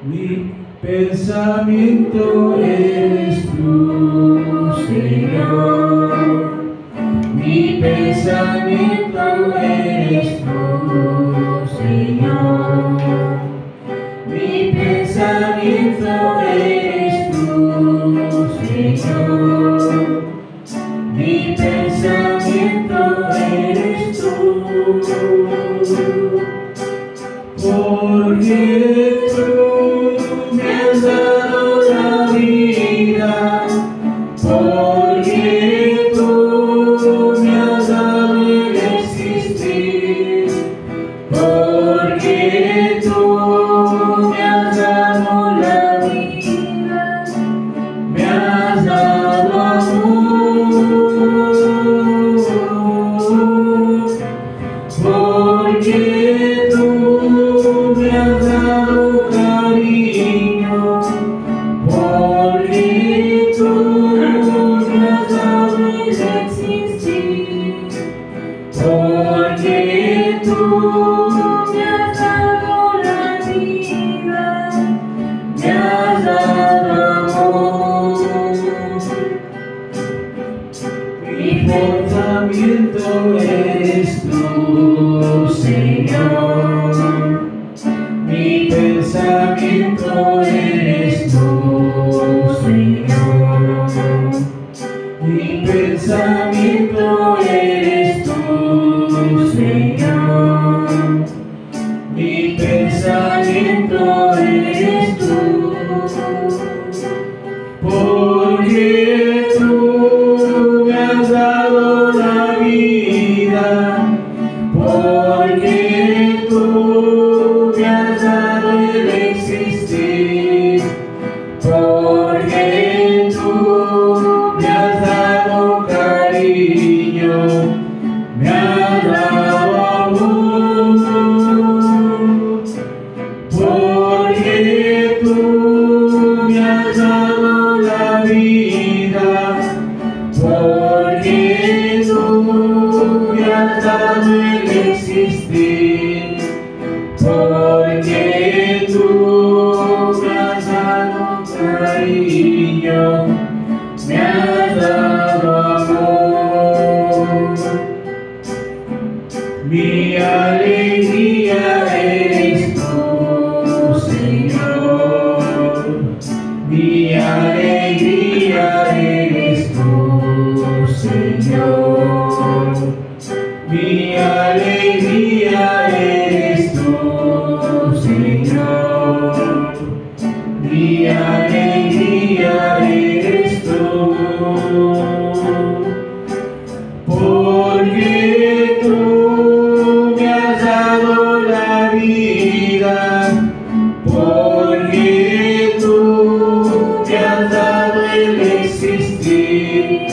Mi pensamiento eres tú, Señor. Mi pensamiento eres tú, Señor. Mi pensamiento eres tú, Señor. Mi pensamiento eres tú. Porque tú me has dado la vida, porque tú me has dado el existir, porque tú me has dado la vida, me has dado amor, porque tú me has dado cariño, porque tú me has dado el existir, porque tú me has dado la vida, me has dado amor. Mi pensamiento eres tú, Señor. Mi pensamiento eres tú, Señor. Mi pensamiento eres tú, Señor. Mi pensamiento eres tú. Porque tú me has dado la vida, porque tú me has dado el existir, porque tú me has dado cariño, me has dado amor, porque tú me has dado la vida, porque tú me has dado el existir, porque tú me has dado cariño, me has dado amor. Mi alegría eres tú, Señor. Mi alegría eres tú, Señor. Mi alegría eres tú, Señor. Mi alegría eres tú. Porque tú me has dado la vida, porque tú me has dado el existir,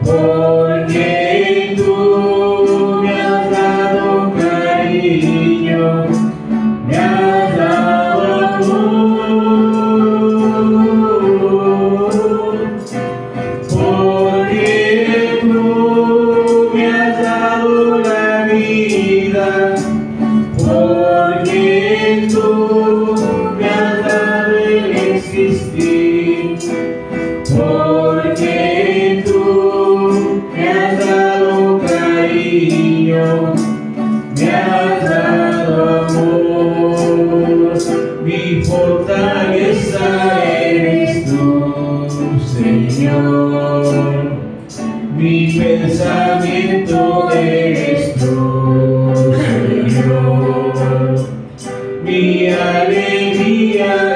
porque tú me has dado cariño, me has dado amor, porque tú me has dado la vida, porque tú me has dado el existir, porque tú me has dado cariño, me has dado amor. Mi fortaleza eres tú, Señor. Mi pensamiento eres tú, Señor. Mi alegría